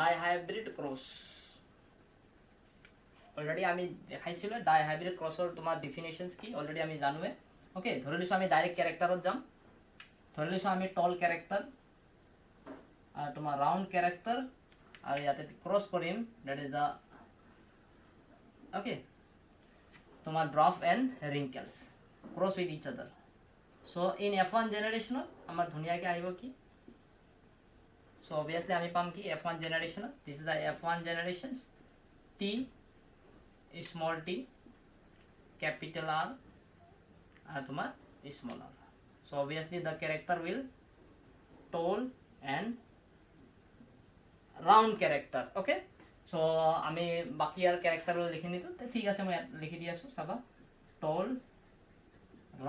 ডাইহাইব্ৰিড cross already আমি দেখাইছিলোঁ ডাইহাইব্ৰিড ক্ৰছৰ তোমাৰ ডিফিনেশ্যনছ কি অলৰেডি আমি জানোৱে ওকে ধৰি লৈছোঁ আমি ডাইৰেক্ট কেৰেক্টাৰত যাম ধৰি লৈছোঁ আমি টল কেৰেক্টাৰ আৰু তোমাৰ ৰাউণ্ড কেৰেক্টাৰ আৰু ইয়াতে ক্ৰছ কৰিম ডেট ইজ দ্য ওকে তোমাৰ dwarf and wrinkles cross with each other so' in F1 জেনেৰেশ্যনত আমাৰ ধুনীয়াকৈ আহিব কি চ' অবভিয়াছলি আমি পাম কি F1 জেনেৰেশ্যনত this is the F1 generations টি small t capital R and tomar small r so obviously the character will tall and round character okay so আমি বাকি আর ক্যারেক্টার লিখি নিতো তো ঠিক আছে মই লিখি দি আছো চাবা tall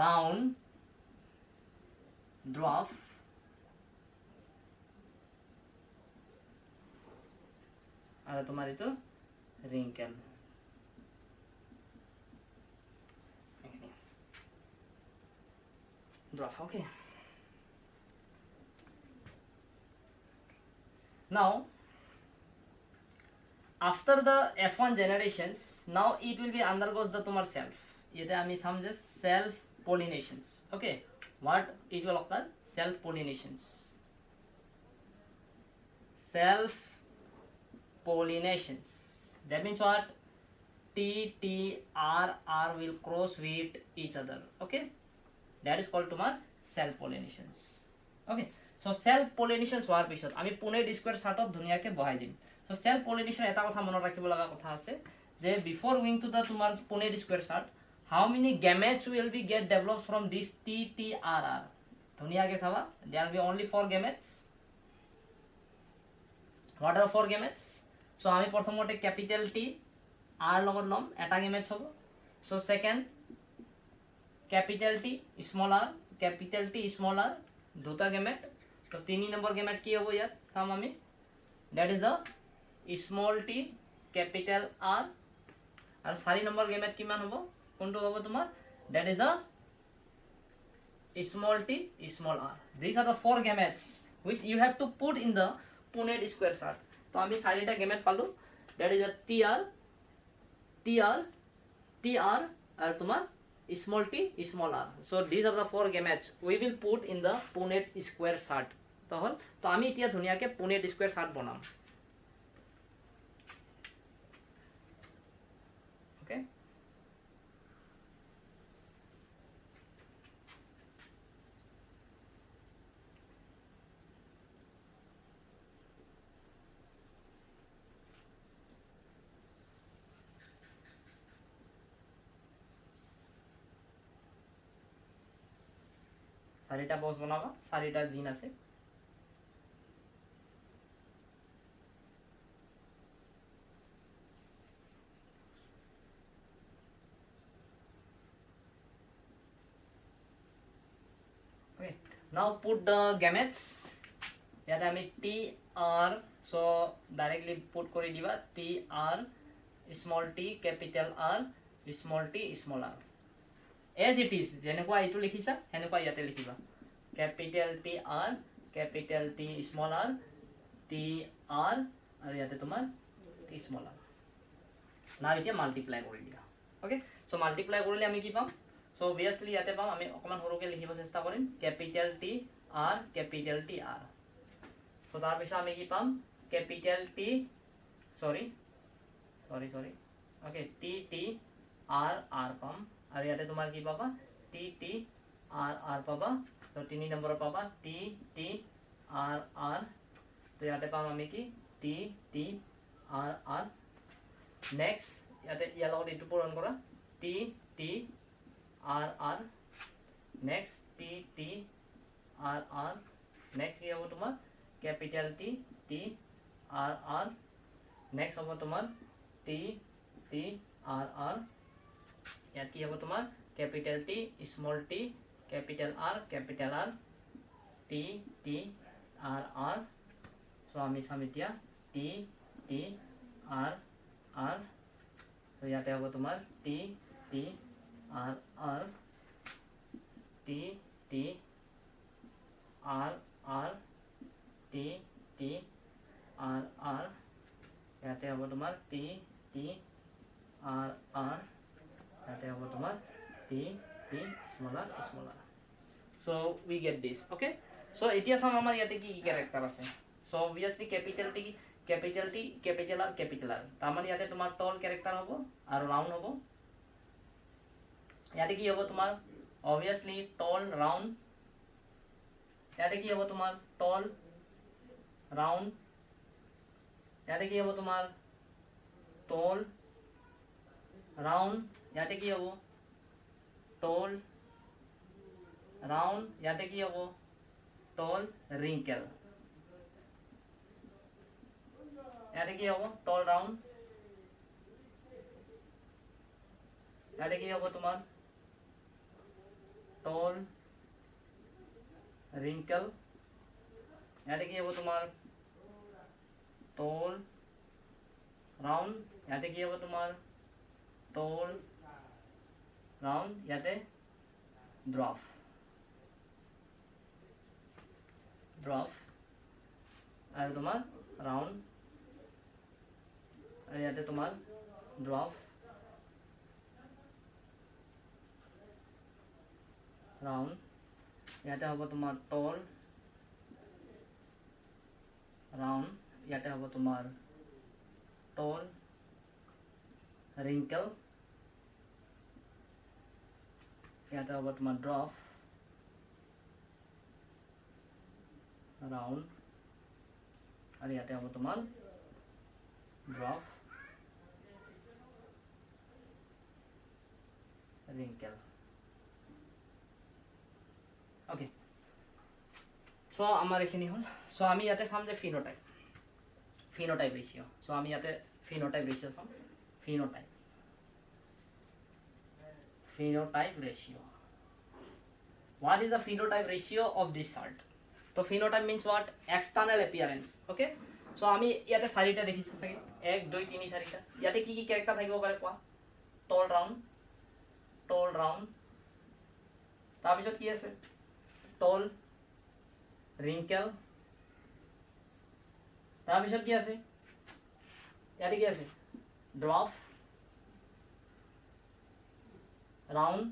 round dwarf আর তোমার এটা wrinkle dwarf okay now after the F1 generations now it will be undergoes the tumor self yete ami samjhe self pollinations okay what it will occur self pollinations that means what T R will cross with each other okay that is called tomar self pollinations okay so self pollinations হোৱাৰ পিছত আমি Pune square চাৰ্টত ধুনিয়াকে বহাই দিম so self pollination এটা কথা মনত ৰাখিব লগা কথা আছে যে before going to the tomar Punnett square chart how many gametes will be get developed from this TTRR ধুনিয়াকে চাবা there will be only 4 gametes what are the 4 gametes so আমি প্ৰথমতে ক্যাপিটাল T R লগত লম এটা gametes হ'ব so second capital T small r দুটা gamete তো 3 number gamete কি হ'ব ইয়াত চাম আমি that is the small t capital R আৰু 4 নম্বৰ গেমেট কিমান হ'ব কোনটো হ'ব তোমাৰ that is the small t small r these are the 4 gametes which you have to put in the Punnett square chart তো আমি 4টা গেমেট পালো that is the TR আৰু তোমাৰ small t small r so these are the 4 gametes we will put in the Punnett square chart তহল তো আমি এতিয়া ধুনিয়াকে Punnett square chart বনাম okay চাৰিটা বক্স বনাবা চাৰিটা জিন আছে okay now put the gametes ইয়াতে আমি TR so directly put কৰি দিবা TR small t capital R small t small r as it is যেনেকুৱা এইটো লিখিছা হেনেকুৱা ইয়াতে লিখিবা capital T small r TR আৰু ইয়াতে তোমাৰ T small r না এতিয়া মাল্টিপ্লাই কৰি দিয়া ওকে সো মাল্টিপ্লাই কৰিলে আমি কি পাম সো obviously ইয়াতে পাম আমি অকমান সৰুকে লিখিব চেষ্টা কৰিম capital T R সো তাৰ পিছত আমি কি পাম capital T sorry okay T R পাম আৰু ইয়াতে তোমাৰ কি পাবা T R পাবা তো 3 নম্বৰ পাবা T R তো ইয়াতে পাম আমি কি T R নেক্সট ইয়াতে ইয়াৰ লগত এইটো পূৰণ কৰা T R next T R next কি হ'ব তোমাৰ capital T R নেক্সট হ'ব তোমাৰ T R ইয়াত কি হ'ব তোমাৰ capital T small t capital R T R so আমি চাম এতিয়া T R so ইয়াতে হ'ব তোমাৰ T R T R T R ইয়াতে হ'ব তোমাৰ টি টি আৰ আৰ ইয়াতে হ'ব তোমাৰ T T smaller smaller so we get this okay so এতিয়া চাম আমাৰ ইয়াতে কি কি ক্যাৰেক্টাৰ আছে so obviously capital T capital T capital R capital R তাৰমানে ইয়াতে তোমাৰ tall ক্যাৰেক্টাৰ হ'ব আৰু round হ'ব ইয়াতে কি হ'ব তোমাৰ obviously tall round ইয়াতে কি হ'ব তোমাৰ tall round ইয়াতে কি হ'ব তোমাৰ tall round ইয়াতে কি হ'ব tall round ইয়াতে কি হ'ব tall wrinkle ইয়াতে কি হ'ব tall round ইয়াতে কি হ'ব তোমাৰ tall wrinkle ইয়াতে কি হ'ব তোমাৰ tall round ইয়াতে কি হ'ব তোমাৰ tall round ইয়াতে dwarf আৰু তোমাৰ round আৰু ইয়াতে তোমাৰ dwarf round ইয়াতে হ'ব তোমাৰ tall round ইয়াতে হ'ব তোমাৰ tall wrinkle ইয়াতে হ'ব তোমাৰ dwarf round আৰু ইয়াতে হ'ব তোমাৰ dwarf wrinkle okay so আমাৰ এখিনি হল so আমি ইয়াতে চাম যে phenotype ratio so আমি ইয়াতে phenotype ratio চাম phenotype ratio what is the phenotype ratio of this chart so phenotype means what external appearance okay so আমি ইয়াতে চাৰিটা দেখিছো চাগে 1 2 3 চাৰিটা ইয়াতে কি কি ক্যাৰেক্টাৰ থাকিব পাৰে কোৱা tall round তাৰ পিছত কি আছে tall wrinkle তাৰ পিছত কি আছে ইয়াতে কি আছে dwarf round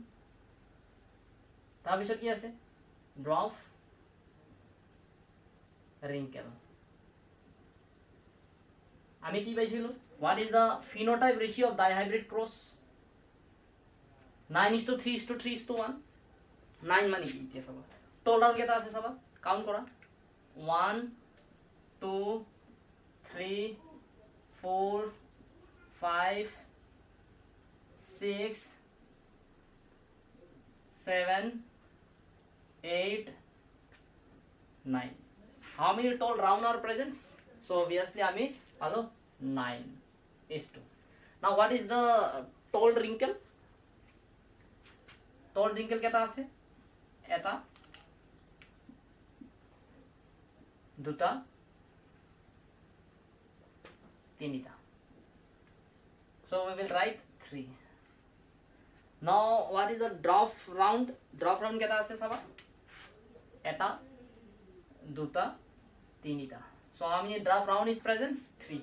তাৰ পিছত কি আছে dwarf wrinkle আমি কি পাইছিলো what is the phenotype ratio of dihybrid cross 9:3:3:1 9 মানে কি এতিয়া চাবা টোটাল কেটা আছে চাবা কাউন্ট কৰা 1 2 3 4 5 6 7 8 9 how many tall round are present so obviously ami hello 9 is 2 now what is the tall wrinkle keta ase eta দুটা তিনিটা so we will write 3 now what is the dwarf round keta ase saba eta দুটা তিনিটা so how many dwarf round is present 3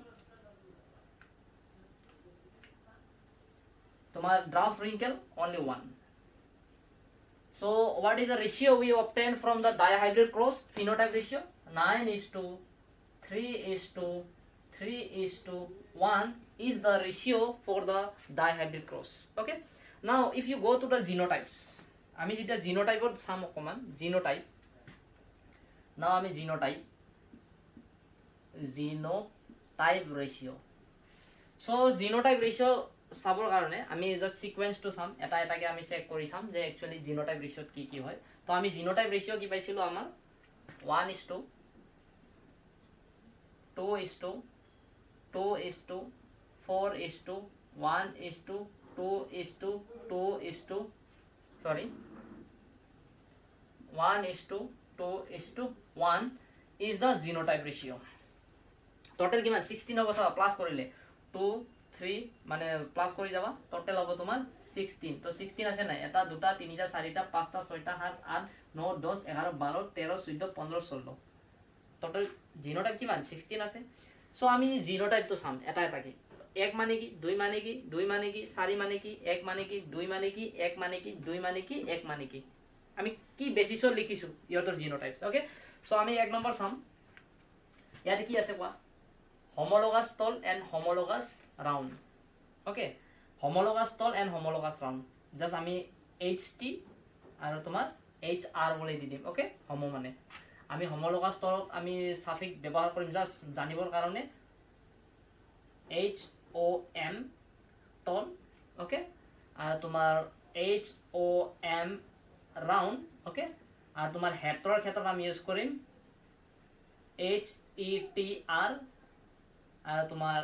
tomar dwarf wrinkle only 1 so what is the ratio we obtained from the dihybrid cross phenotype ratio 9:3:1 is the ratio for the dihybrid cross okay now if you go to the genotypes ami jeta genotype or sam okoman genotype now ami genotype ratio so genotype ratio sabor karone ami just sequence to sum eta ke ami check kori sam je actually genotype ratio ki ki hoy to ami genotype ratio ki paisilo amar 1:2 2:2 2:2 4:2 1:2 2:2 2:2 sorry 1:2 2:1 is the genotype ratio total kiman 16 hobo sa plus korile 2 3 মানে plus কৰি যাবা total হ'ব তোমাৰ 16 তো 16 আছে না এটা দুটা তিনিটা চাৰিটা পাঁচটা ছয়টা সাত আঠ 9 10 11 12 13 14 15 16 টোটাল জিনোটাইপ কিমান 16 আছে সো আমি জিনোটাইপটো চাম এটা এটাকে। এক মানে কি, দুই মানে কি, দুই মানে কি, চাৰি মানে কি, এক মানে কি, দুই মানে কি, এক মানে কি, দুই মানে কি, এক মানে কি, আমি কি বেসিছত লিখিছো ইহঁতৰ জিনোটাইপস। ওকে, সো আমি এক নম্বৰ চাম। ইয়াতে কি আছে কোৱা? homologous tall and homologous round. Okay, homologous tall and homologous round, just আমি HT আৰু তোমাৰ HR বুলি দি দিম। ওকে, homo মানে আমি homologous tall আমি সাফিক্স ব্যৱহাৰ কৰিম জাস্ট জানিবৰ কাৰণে HOM tall। ওকে, আৰু তোমাৰ HOM round। ওকে, আৰু তোমাৰ হেডৰ ক্ষেত্ৰত আমি ইউজ কৰিম HETR আৰু তোমাৰ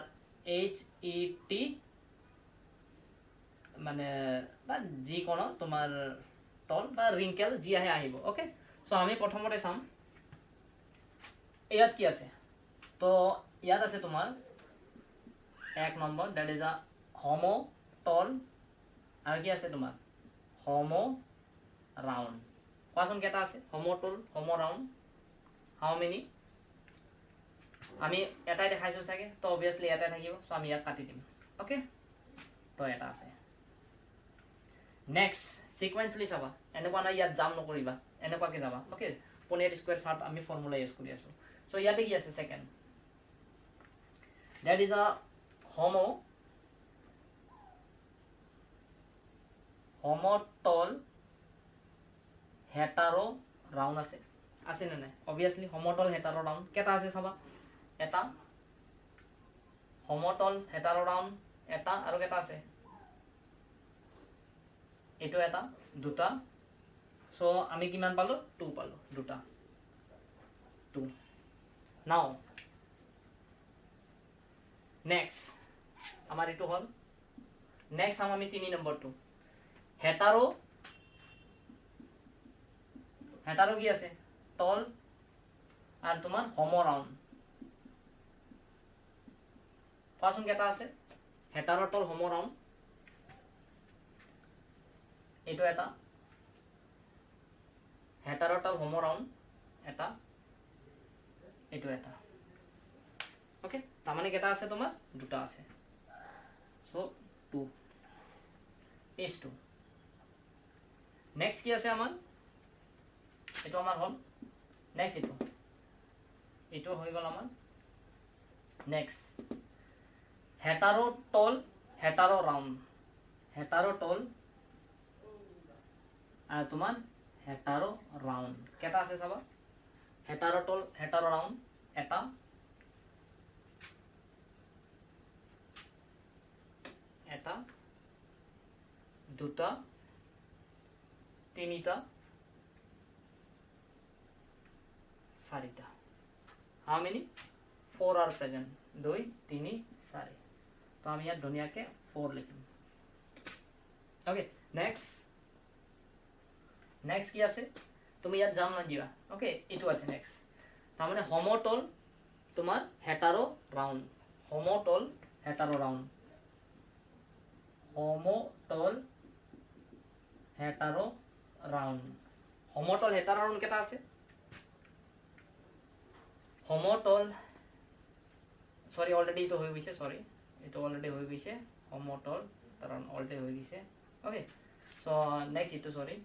HET মানে বা যিকোনো তোমাৰ টল বা ৰিংকেল যি আহে আহিব। ওকে, সো আমি প্ৰথমতে চাম ইয়াত কি আছে। তো ইয়াত আছে তোমাৰ এক নম্বৰ, that is a homo tall, আৰু কি আছে তোমাৰ হোমো ৰাউন্ড। কোৱাচোন কেইটা আছে? Homo tall, homo round, how many? আমি এটাই দেখাইছো চাগে, তো অবভিয়াসলি এটাই থাকিব, সো আমি ইয়াক কাটি দিম। ওকে, তো এটা আছে। নেক্সট সিকুৱেন্সলি চাবা, এনেকুৱা নাই ইয়াত জাম নকৰিবা, এনেকুৱাকে যাবা। ওকে, পুনেট স্কুৱেৰ চাৰ্ট আমি ফৰ্মুলা ইউজ কৰি আছো। সো ইয়াতে কি আছে? Second, that is a homo tall hetero round আছে, আছে নে নাই? Obviously homo tall hetero round কেইটা আছে চাবা, এটা হোমো টল হেটাৰো ৰাউন্ড এটা, আৰু কেইটা আছে? এইটো এটা, দুটা। সো আমি কিমান পালো? 2 পালো, দুটা 2। নাও নেক্সট আমাৰ এইটো হল। নেক্সট আমি 3 নম্বৰটো হেটাৰো। হেটাৰো কি আছে? টল আৰু তোমাৰ হোমো ৰাউন্ড। কোৱাচোন কেইটা আছে? হেটাৰো টল হোমো ৰাউন্ড, এইটো এটা, হেটাৰো টল হোমো ৰাউন্ড এটা, এইটো এটা। ওকে, তাৰমানে কেইটা আছে? তোমাৰ দুটা আছে। So 2 is 2। নেক্সট কি আছে আমাৰ? এইটো আমাৰ হল। নেক্সট এইটো হৈ গল আমাৰ। নেক্সট হেটাৰো টল হেটাৰো ৰাউন্ড, হেটাৰো টল আৰু তোমাৰ হেটাৰো ৰাউন্ড কেইটা আছে চাবা? হেটাৰো টল হেটাৰো ৰাউন্ড এটা, এটা, দুটা, তিনিটা, চাৰিটা। হাউ মেনি? 4 are present, 2 3 4। তো আমি ইয়াত ধুনীয়াকে 4 লিখিম। ওকে, নেক্সট কি আছে? তুমি ইয়াত জাম নিদিবা। ওকে, এইটো আছে নেক্সট। তাৰমানে হোমো টল তোমাৰ হেটাৰো round, Homo tall hetero round, Homo tall hetero round. Homo tall hetero round কেইটা আছে? হোমো টল, সরি অলরেডি তো হয়ে গেছে, সরি এটা অলরেডি হয়ে গেছে, হোমো টল কারণ অলরেডি হয়ে গেছে। ওকে, সো নেক্সট এটা সরি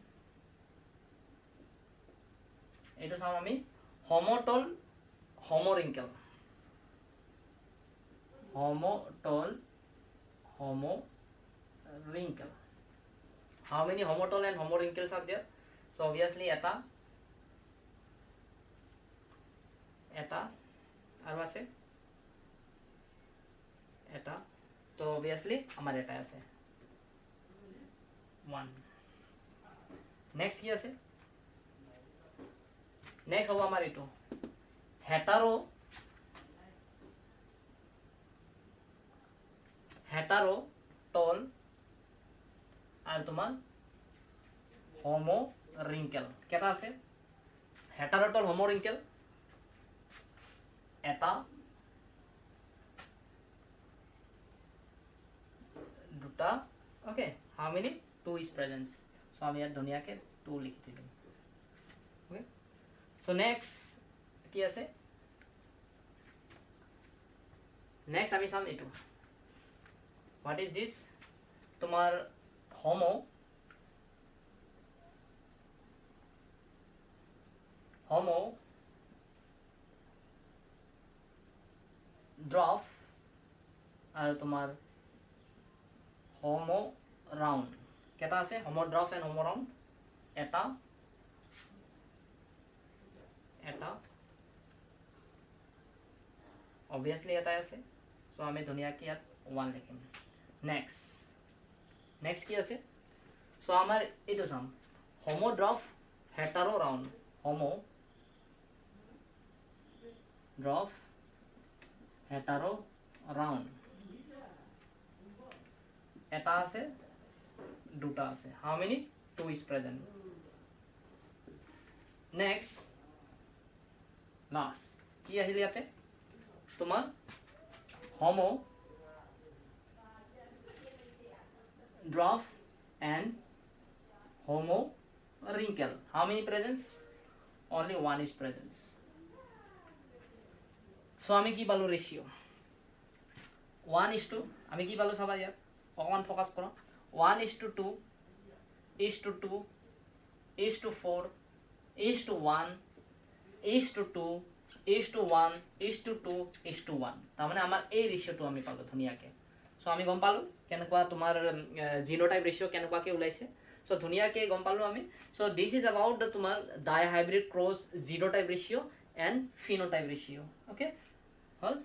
এটা চাম আমি homo tall homo wrinkle, homo tall homo wrinkle. How many homo tall and homo wrinkles are there? So obviously eta aru ase eta, so obviously amar eta ase 1. next ki ase? next hobo amar eto hetero tall আর তোমার Homo wrinkle কেটা আছে? Hetero টল homo wrinkle এটা, দুটা। Okay, how many? 2 is present, so আমি ইয়াত ধুনীয়াকে 2 লিখি দিম। ওকে, সো নেক্সট কি আছে? নেক্সট আমি চাম এইটো হোৱাট ইজ দিছ তোমাৰ হোমো ড্ৰফ আৰু তোমাৰ হোমো ৰাউণ্ড কেইটা আছে হোমো ড্ৰফ এণ্ড হোমো ৰাউণ্ড এটা অবভিয়াছলি এটাই আছে সো আমি ধুনীয়াকৈ ইয়াত 1 লিখিম নেক্সট কি আছে সো আমাৰ এইটো চাম homo dwarf hetero round homo dwarf hetero round এটা আছে দুটা আছে how many 2 is present next last কি আহিল ইয়াতে তোমাৰ homo dwarf and homo wrinkle how many presents only 1 is presence so আমি কি পালো রেশিও 1:2 আমি কি পালো সবাই ইয়াত অকমান ফোকাস করো 1:2 2:2 4 1 2 1 2 1 তার মানে আমার এই রেশিওটো আমি পালো ধুনিয়াকে সো আমি গম পালো কেনেকুৱা তোমাৰ জিনোটাইপ ৰেশিও কেনেকুৱাকে ওলাইছে সো ধুনিয়াকে গম পালো আমি so this is about the তোমাৰ dihybrid cross genotype ratio and phenotype ratio okay hall